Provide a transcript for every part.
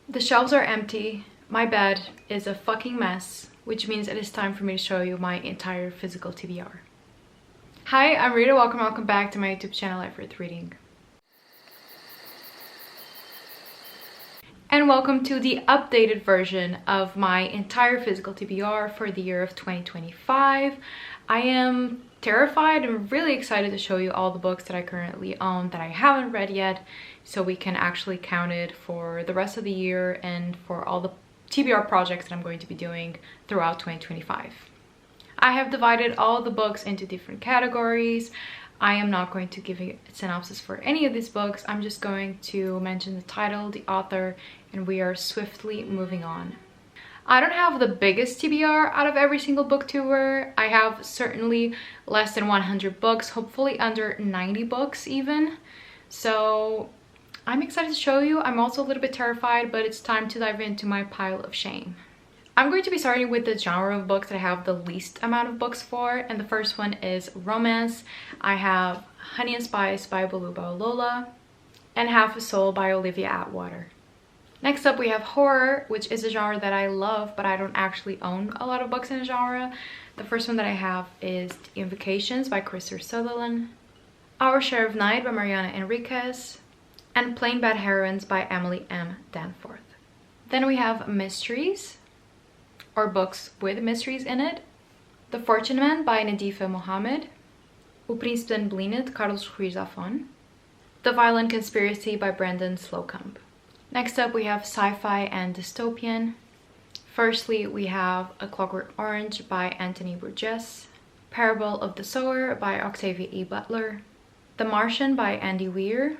The shelves are empty. My bed is a fucking mess, which means it is time for me to show you my entire physical TBR. Hi, I'm Rita. Welcome back to my YouTube channel, Life Worth Reading. And welcome to the updated version of my entire physical TBR for the year of 2025. I am terrified and really excited to show you all the books that I currently own that I haven't read yet, so we can actually count it for the rest of the year and for all the TBR projects that I'm going to be doing throughout 2025. I have divided all the books into different categories. I am not going to give a synopsis for any of these books. I'm just going to mention the title, the author, and we are swiftly moving on. I don't have the biggest TBR out of every single booktuber. I have certainly less than 100 books, hopefully under 90 books even. So I'm excited to show you. I'm also a little bit terrified, but it's time to dive into my pile of shame. I'm going to be starting with the genre of books that I have the least amount of books for, and the first one is romance. I have Honey and Spice by Baluba Lola and Half a Soul by Olivia Atwater. Next up we have horror, which is a genre that I love, but I don't actually own a lot of books in the genre. The first one that I have is The Invocations by Christopher Sutherland, Our Share of Night by Mariana Enriquez, and Plain Bad Heroines by Emily M. Danforth. Then we have mysteries, or books with mysteries in it. The Fortune Man by Nadifa Mohammed, O Príncipe da Neblina de Carlos Ruiz Zafón, The Violent Conspiracy by Brendan Slocumb. Next up we have sci-fi and dystopian. Firstly we have A Clockwork Orange by Anthony Burgess, Parable of the Sower by Octavia E. Butler, The Martian by Andy Weir,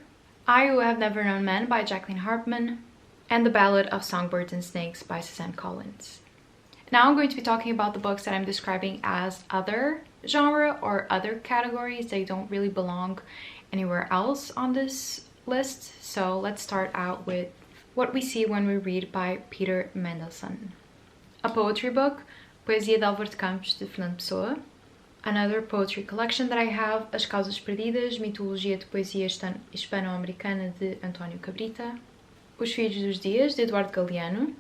I Who Have Never Known Men by Jacqueline Hartman, and The Ballad of Songbirds and Snakes by Suzanne Collins. Now I'm going to be talking about the books that I'm describing as other genre or other categories. They don't really belong anywhere else on this list. So let's start out with What We See When We Read by Peter Mendelssohn. A poetry book, Poesia de Álvaro de Campos de Fernando Pessoa. Another poetry collection that I have, As Causas Perdidas, Mitologia de Poesia Hispano-Americana de António Cabrita. Os Filhos dos Dias, de Eduardo Galeano.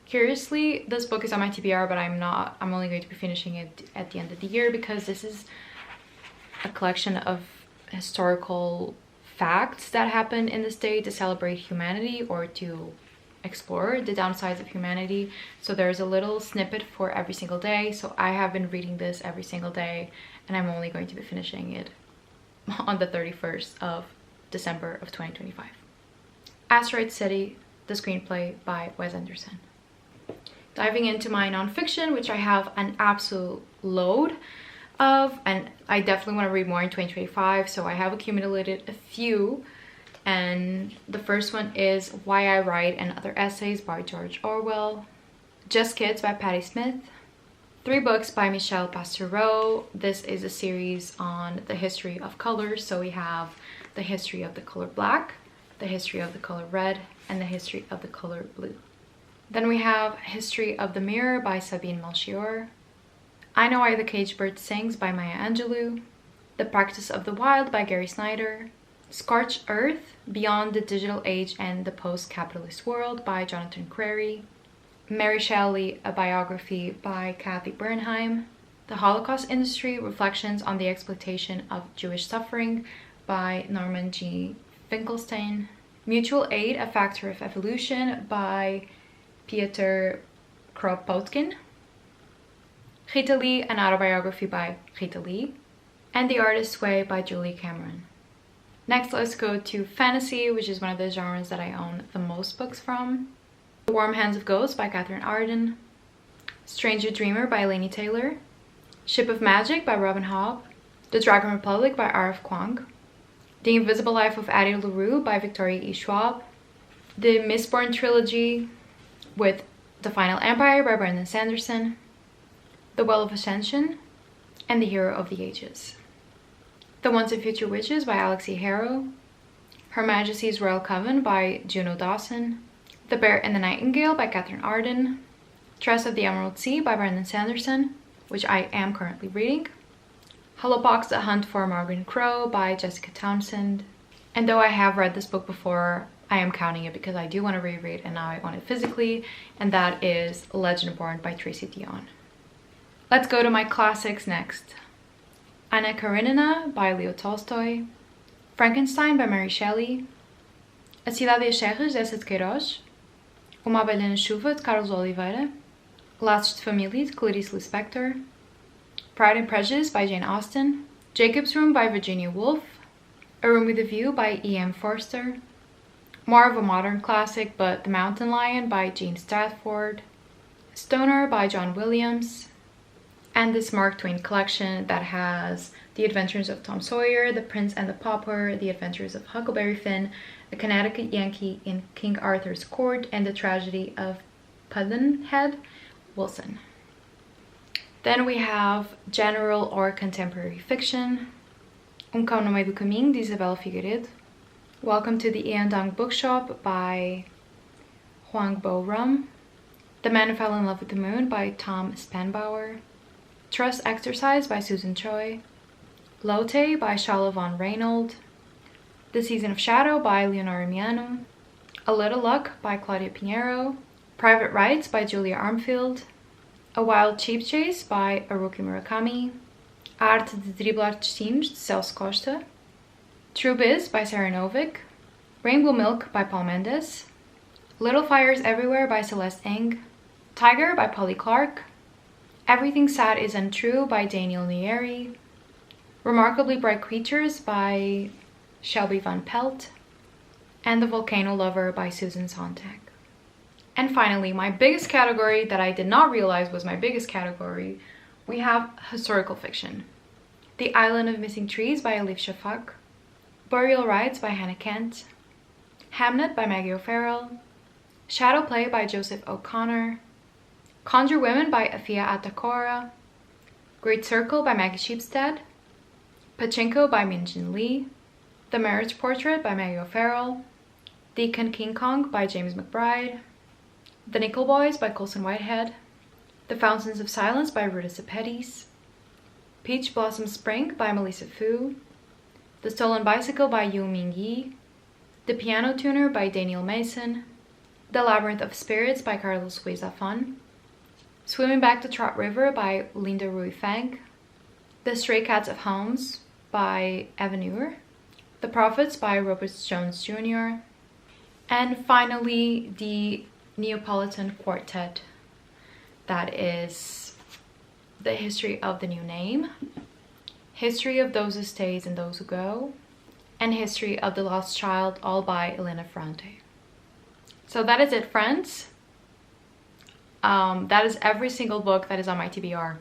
Curiously, this book is on my TBR, but I'm only going to be finishing it at the end of the year because this is a collection of historical facts that happen in this day to celebrate humanity or to explore the downsides of humanity. So there's a little snippet for every single day. So I have been reading this every single day, and I'm only going to be finishing it on the 31st of December of 2025. Asteroid City, the screenplay by Wes Anderson. Diving into my nonfiction, which I have an absolute load of, and I definitely want to read more in 2025, so I have accumulated a few. And the first one is Why I Write and Other Essays by George Orwell, Just Kids by Patti Smith, 3 books by Michel Pastoureau. This is a series on the history of colors, so we have the history of the color black, the history of the color red, and the history of the color blue. Then we have History of the Mirror by Sabine Melchior, I Know Why the Caged Bird Sings by Maya Angelou, The Practice of the Wild by Gary Snyder, Scorched Earth, Beyond the Digital Age and the Post-Capitalist World by Jonathan Crary, Mary Shelley, a biography by Kathy Bernheim, The Holocaust Industry, Reflections on the Exploitation of Jewish Suffering by Norman G. Finkelstein, Mutual Aid, A Factor of Evolution by Piotr Kropotkin, Rita Lee, an autobiography by Rita Lee, and The Artist's Way by Julie Cameron. Next, let's go to fantasy, which is one of the genres that I own the most books from. The Warm Hands of Ghosts by Catherine Arden, Stranger Dreamer by Laini Taylor, Ship of Magic by Robin Hobb, The Dragon Republic by R.F. Kuang, The Invisible Life of Addie LaRue by Victoria E. Schwab, The Mistborn Trilogy with The Final Empire by Brandon Sanderson, The Well of Ascension, and The Hero of the Ages. The Once and Future Witches by Alex E. Harrow, Her Majesty's Royal Coven by Juno Dawson, The Bear and the Nightingale by Catherine Arden, Tress of the Emerald Sea by Brandon Sanderson, which I am currently reading, Hollowpox: A Hunt for Morgan Crow by Jessica Townsend. And though I have read this book before, I am counting it because I do want to reread and now I own it physically, and that is Legendborn by Tracy Deonn. Let's go to my classics next. Anna Karenina by Leo Tolstoy, Frankenstein by Mary Shelley, A Cidade e as Serras de Essa de Queiroz, Uma Abelha na Chuva de Carlos Oliveira, Laços de Família de Clarice Lispector, Pride and Prejudice by Jane Austen, Jacob's Room by Virginia Woolf, A Room with a View by E.M. Forster, more of a modern classic but The Mountain Lion by Jean Stafford, Stoner by John Williams, and this Mark Twain collection that has The Adventures of Tom Sawyer, The Prince and the Pauper, The Adventures of Huckleberry Finn, A Connecticut Yankee in King Arthur's Court, and The Tragedy of Pudd'nhead Wilson. Then we have general or contemporary fiction. Cão no Meio do Caminho, de Isabella Figueiredo. Welcome to the Iandang Bookshop by Huang Bo Rum. The Man Who Fell in Love with the Moon by Tom Spanbauer. Trust Exercise by Susan Choi. Lotte by Shala von Reinhold. The Season of Shadow by Leonora Miano. A Little Luck by Claudia Pinheiro. Private Rights by Julia Armfield. A Wild Cheap Chase by Haruki Murakami. A Arte de Driblar Destinos de Celso Costa. True Biz by Sarah Novick. Rainbow Milk by Paul Mendes. Little Fires Everywhere by Celeste Ng. Tiger by Polly Clark. Everything Sad is Untrue by Daniel Nieri. Remarkably Bright Creatures by Shelby Van Pelt. And The Volcano Lover by Susan Sontag. And finally, my biggest category that I did not realize was my biggest category, we have historical fiction. The Island of Missing Trees by Elif Shafak. Burial Rites by Hannah Kent. Hamnet by Maggie O'Farrell. Shadow Play by Joseph O'Connor. Conjure Women by Afia Atakora. Great Circle by Maggie Sheepstead. Pachinko by Minjin Lee. The Marriage Portrait by Maggie O'Farrell. Deacon King Kong by James McBride. The Nickel Boys by Colson Whitehead. The Fountains of Silence by Ruta Sepetys. Peach Blossom Spring by Melissa Fu. The Stolen Bicycle by Yu Ming Yi. The Piano Tuner by Daniel Mason. The Labyrinth of Spirits by Carlos Ruiz Zafón. Swimming Back to Trout River by Linda Rui Fang. The Stray Cats of Holmes by Evan Ure. The Prophets by Robert Jones Jr. And finally, the Neapolitan Quartet. That is The History of the New Name, History of Those Who Stays and Those Who Go, and History of the Lost Child, all by Elena Ferrante. So that is it, friends. That is every single book that is on my TBR.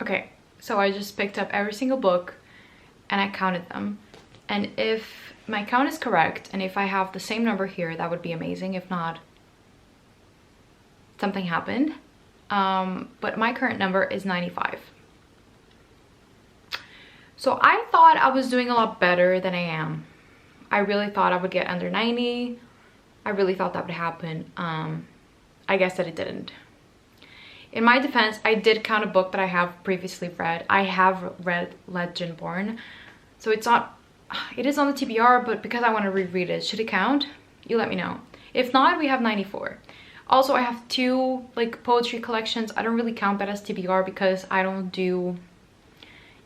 Okay, so I just picked up every single book and I counted them. And if my count is correct, and if I have the same number here, that would be amazing. If not, something happened. But my current number is 95. So I thought I was doing a lot better than I am. I really thought I would get under 90. I really thought that would happen. I guess that it didn't. In my defense, I did count a book that I have previously read. I have read Legendborn. So it's not, it is on the TBR, but because I want to reread it, should it count? You let me know. If not, we have 94. Also, I have two like poetry collections. I don't really count that as TBR because I don't do,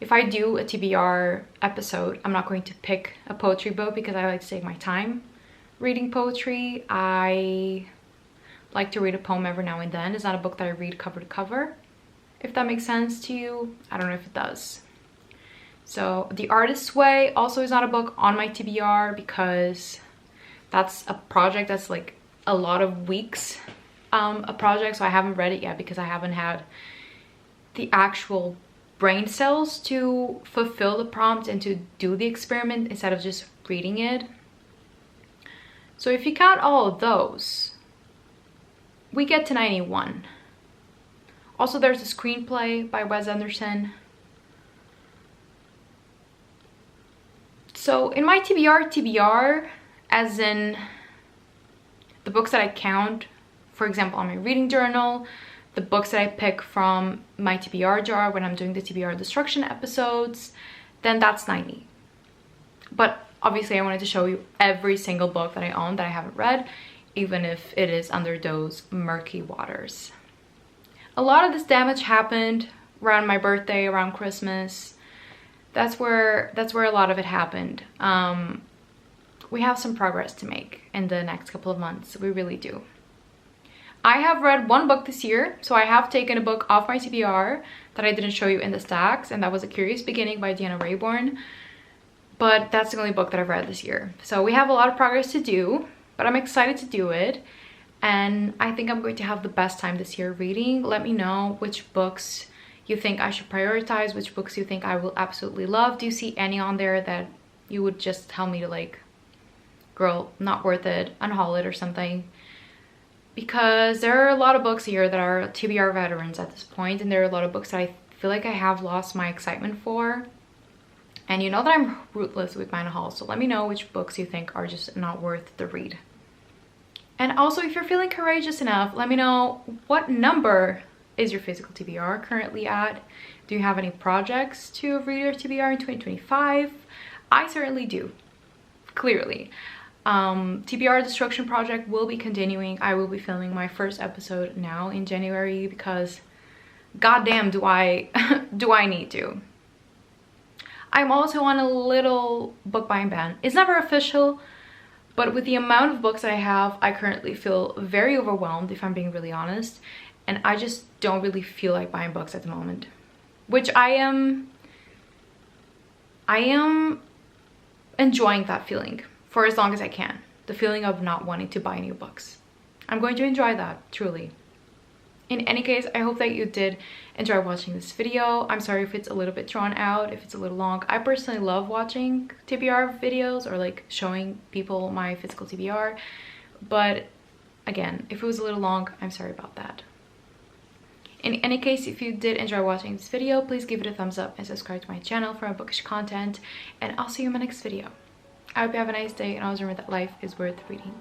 if I do a TBR episode, I'm not going to pick a poetry book because I like to take my time reading poetry. I like to read a poem every now and then. It's not a book that I read cover to cover, if that makes sense to you. I don't know if it does. So The Artist's Way also is not a book on my TBR because that's a project that's like a lot of weeks a project, so I haven't read it yet because I haven't had the actual brain cells to fulfill the prompt and to do the experiment instead of just reading it. So if you count all of those, we get to 91. Also, there's a screenplay by Wes Anderson. So in my TBR, as in the books that I count, for example, on my reading journal, the books that I pick from my TBR jar when I'm doing the TBR destruction episodes, then that's 90. But obviously I wanted to show you every single book that I own that I haven't read, even if it is under those murky waters. A lot of this damage happened around my birthday, around Christmas. That's where a lot of it happened. We have some progress to make in the next couple of months. We really do. I have read one book this year, so I have taken a book off my TBR that I didn't show you in the stacks, and that was A Curious Beginning by Deanna Raybourn. But that's the only book that I've read this year. So we have a lot of progress to do, but I'm excited to do it. And I think I'm going to have the best time this year reading. Let me know which books you think I should prioritize, which books you think I will absolutely love. Do you see any on there that you would just tell me to like, girl, not worth it, unhaul it or something? Because there are a lot of books here that are TBR veterans at this point, and there are a lot of books that I feel like I have lost my excitement for. And you know that I'm ruthless with my hauls, so let me know which books you think are just not worth the read. And also, if you're feeling courageous enough, let me know what number is your physical TBR currently at. Do you have any projects to read your TBR in 2025? I certainly do, clearly. TBR Destruction Project will be continuing. I will be filming my first episode now in January because goddamn do I need to. I'm also on a little book buying ban. It's never official, but with the amount of books I have, I currently feel very overwhelmed, if I'm being really honest, and I just don't really feel like buying books at the moment, which I am enjoying that feeling for as long as I can. The feeling of not wanting to buy new books. I'm going to enjoy that, truly. In any case, I hope that you did enjoy watching this video. I'm sorry if it's a little bit drawn out, if it's a little long. I personally love watching TBR videos or like showing people my physical TBR. But again, if it was a little long, I'm sorry about that. In any case, if you did enjoy watching this video, please give it a thumbs up and subscribe to my channel for more bookish content. And I'll see you in my next video. I hope you have a nice day, and always remember that life is worth reading.